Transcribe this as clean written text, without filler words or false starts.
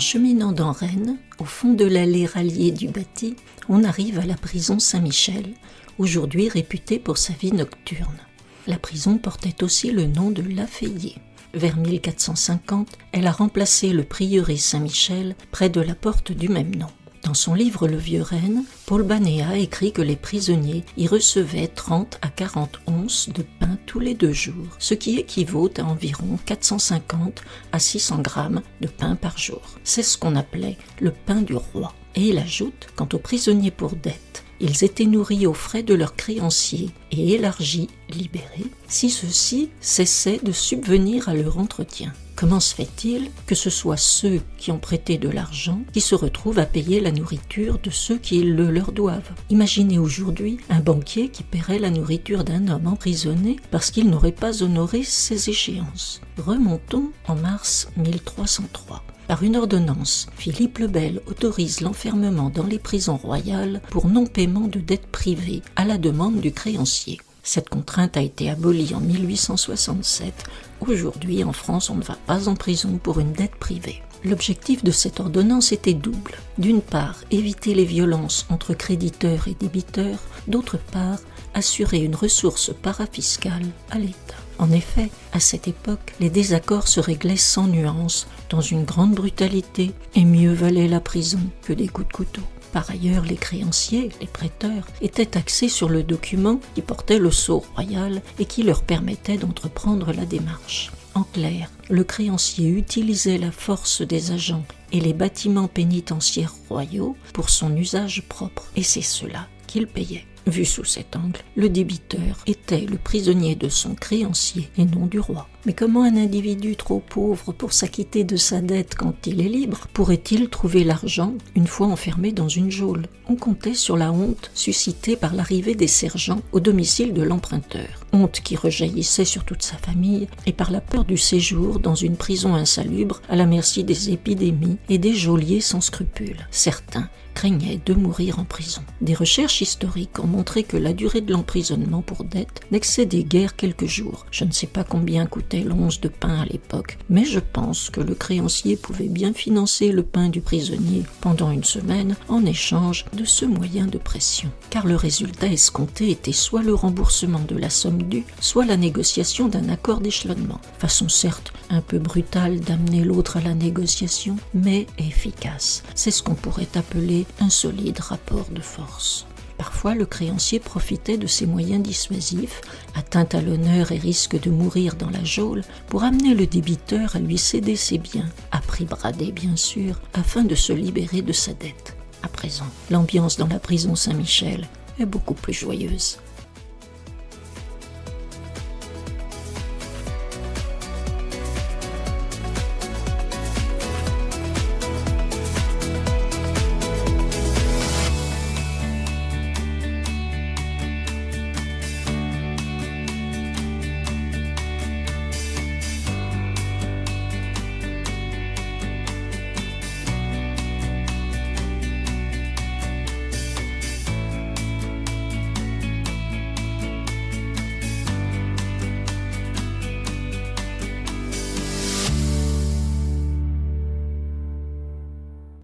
En cheminant dans Rennes, au fond de l'allée ralliée du bâti, on arrive à la prison Saint-Michel, aujourd'hui réputée pour sa vie nocturne. La prison portait aussi le nom de La Fayée. Vers 1450, elle a remplacé le prieuré Saint-Michel près de la porte du même nom. Dans son livre Le Vieux Rennes, Paul Banéat écrit que les prisonniers y recevaient 30 à 40 onces de pain tous les 2 jours, ce qui équivaut à environ 450 à 600 grammes de pain par jour. C'est ce qu'on appelait le pain du roi. Et il ajoute, quant aux prisonniers pour dette, ils étaient nourris aux frais de leurs créanciers et élargis, libérés, si ceux-ci cessaient de subvenir à leur entretien. Comment se fait-il que ce soit ceux qui ont prêté de l'argent qui se retrouvent à payer la nourriture de ceux qui le leur doivent? Imaginez aujourd'hui un banquier qui paierait la nourriture d'un homme emprisonné parce qu'il n'aurait pas honoré ses échéances. Remontons en mars 1303. Par une ordonnance, Philippe le Bel autorise l'enfermement dans les prisons royales pour non-paiement de dettes privées à la demande du créancier. Cette contrainte a été abolie en 1867. Aujourd'hui, en France, on ne va pas en prison pour une dette privée. L'objectif de cette ordonnance était double. D'une part, éviter les violences entre créditeurs et débiteurs. D'autre part, assurer une ressource parafiscale à l'État. En effet, à cette époque, les désaccords se réglaient sans nuance, dans une grande brutalité, et mieux valait la prison que des coups de couteau. Par ailleurs, les créanciers, les prêteurs, étaient taxés sur le document qui portait le sceau royal et qui leur permettait d'entreprendre la démarche. En clair, le créancier utilisait la force des agents et les bâtiments pénitentiaires royaux pour son usage propre, et c'est cela qu'il payait. Vu sous cet angle, le débiteur était le prisonnier de son créancier et non du roi. Mais comment un individu trop pauvre pour s'acquitter de sa dette quand il est libre pourrait-il trouver l'argent une fois enfermé dans une geôle? On comptait sur la honte suscitée par l'arrivée des sergents au domicile de l'emprunteur. Honte qui rejaillissait sur toute sa famille et par la peur du séjour dans une prison insalubre à la merci des épidémies et des geôliers sans scrupules. Certains craignaient de mourir en prison. Des recherches historiques ont montré que la durée de l'emprisonnement pour dette n'excédait guère quelques jours. Je ne sais pas combien coûtait l'once de pain à l'époque, mais je pense que le créancier pouvait bien financer le pain du prisonnier pendant une semaine en échange de ce moyen de pression. Car le résultat escompté était soit le remboursement de la somme due, soit la négociation d'un accord d'échelonnement. Façon certes un peu brutale d'amener l'autre à la négociation, mais efficace. C'est ce qu'on pourrait appeler un solide rapport de force. Parfois, le créancier profitait de ces moyens dissuasifs, atteinte à l'honneur et risque de mourir dans la geôle, pour amener le débiteur à lui céder ses biens, à prix bradé bien sûr, afin de se libérer de sa dette. À présent, l'ambiance dans la prison Saint-Michel est beaucoup plus joyeuse.